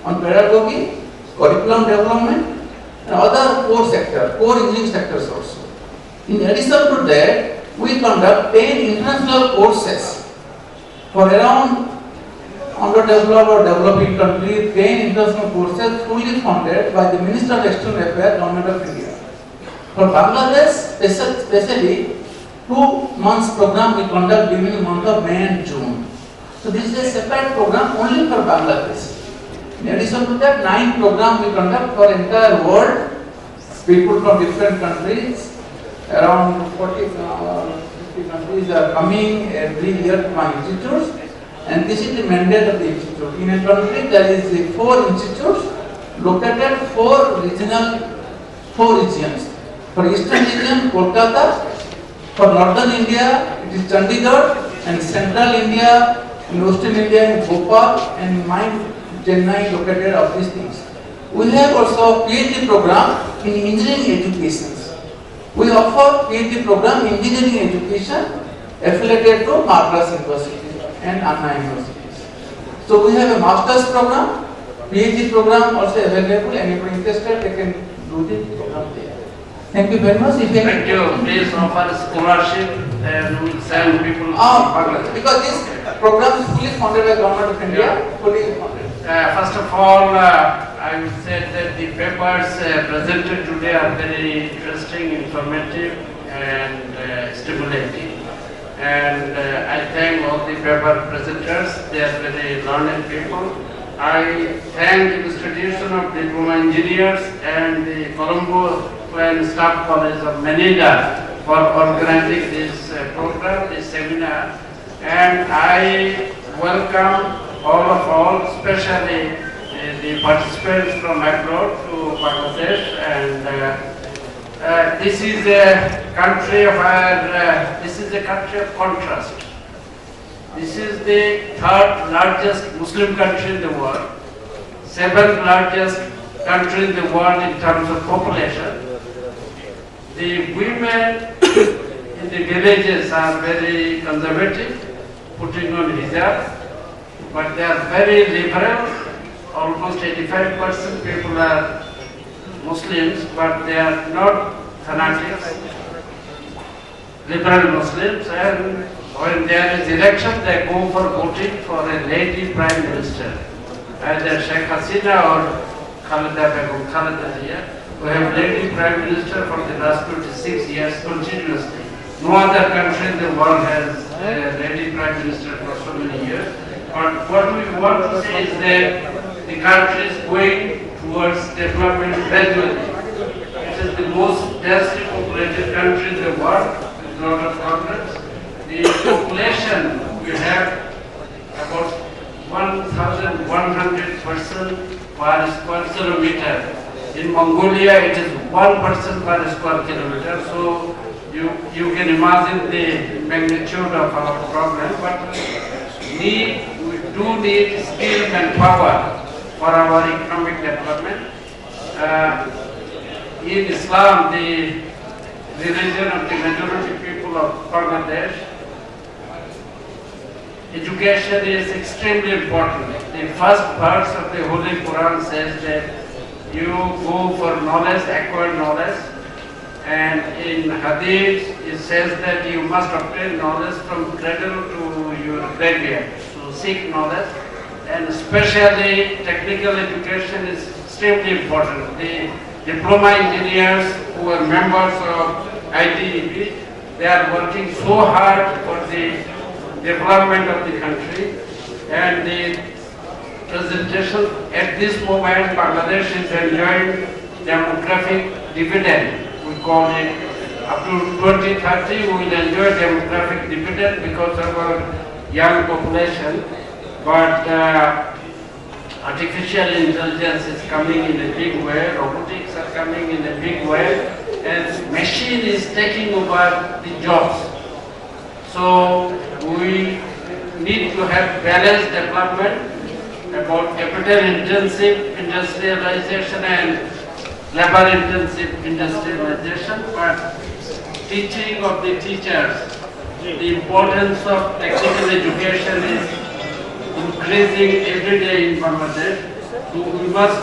S10: on pedagogy, curriculum development and other core engineering sectors also. In addition to that, we conduct 10 international courses for around underdeveloped or developing countries, 10 international courses fully funded by the Minister of External Affairs, Government of India. For Bangladesh, especially 2 months program we conduct during the month of May and June. So this is a separate program only for Bangladesh. In addition to that, 9 programs we conduct for entire world, people from different countries. Around 50 countries are coming every year to my institutes, and this is the mandate of the institute. In a country there is 4 institutes located 4 regions. For Eastern region, Kolkata. For Northern India, it is Chandigarh, and Central India, in Western India, in Bhopal, and my Chennai located of these things. We have also a PhD program in engineering education. We offer PhD program in engineering education affiliated to Madras University and Anna Universities. So we have a master's program, PhD program also available. Anybody interested, they can do the program there. Thank you very much.
S2: Thank you. Please offer scholarship and we will send people to Bangladesh.
S10: Because this program is fully funded by Government of India, fully funded.
S2: First of all, I would say that the papers presented today are very interesting, informative and stimulating. And I thank all the paper presenters. They are very learned people. I thank the Institution of Diploma Engineers and the Colombo and Staff College of Manila for organizing this program, this seminar. And I welcome all, especially the the participants from abroad to Bangladesh, and this is a country where this is a country of contrast. This is the third largest Muslim country in the world, seventh largest country in the world in terms of population. The women in the villages are very conservative, putting on hijab, but they are very liberal. Almost 85% people are Muslims, but they are not fanatics, liberal Muslims, and when there is election, they go for voting for a lady prime minister, either Sheikh Hasina or Khalida Begum, Khalida Zia. We have lady prime minister for the last 26 years continuously. No other country in the world has a lady prime minister for so many years. But what we want to say is that the country is going towards development gradually. It is the most densely populated country in the world, with a lot of problems. The population, we have about 1,100 person per square kilometer. In Mongolia, it is 1% per square kilometer. So you can imagine the magnitude of our problem. But we do need skill and power for our economic development. In Islam, the religion of the majority people of Bangladesh, education is extremely important. The first verse of the Holy Quran says that you go for knowledge, acquire knowledge, and in Hadith it says that you must obtain knowledge from cradle to your graveyard. So seek knowledge, and especially technical education is extremely important. The diploma engineers who are members of ITEP, they are working so hard for the development of the country, and the presentation at this moment Bangladesh is enjoying demographic dividend. We call it up to 2030 we will enjoy demographic dividend because of our young population, but artificial intelligence is coming in a big way, robotics are coming in a big way, and machine is taking over the jobs. So we need to have balanced development about capital intensive industrialization and labor intensive industrialization, but teaching of the teachers, the importance of technical education is increasing every day in Bangladesh. So we must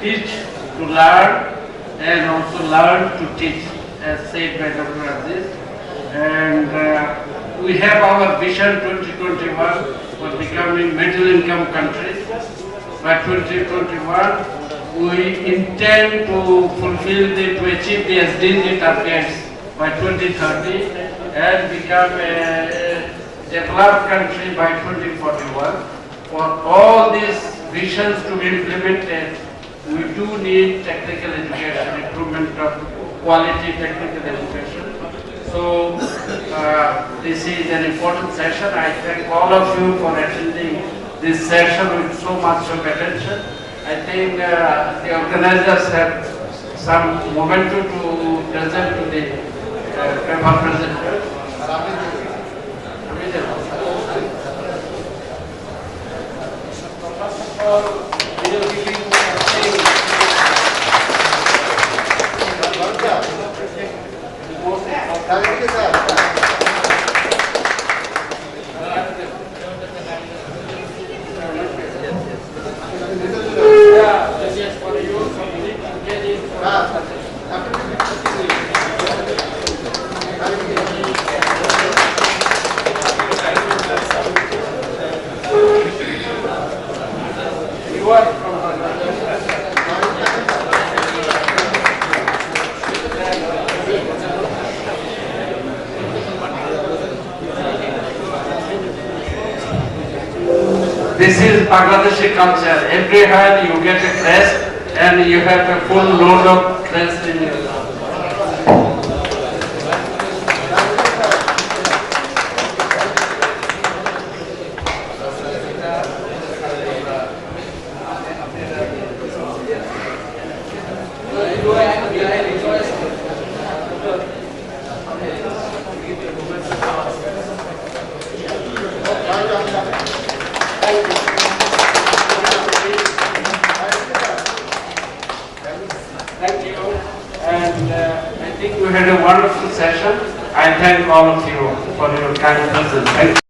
S2: teach to learn and also learn to teach, as said by Dr. Aziz. And we have our vision 2021 for becoming middle income countries. By 2021, we intend to achieve the SDG targets by 2030 and become a developed country by 2041. For all these visions to be implemented, we do need technical education, improvement of quality technical education. So this is an important session. I thank all of you for attending this session with so much of attention. I think the organizers have some momentum to present to the paper presenter. This is Bangladeshi culture. Everywhere you get a crest and you have a full load of crest in your mouth. Thank you. And I think we had a wonderful session. I thank all of you for your kind presence. Thank you.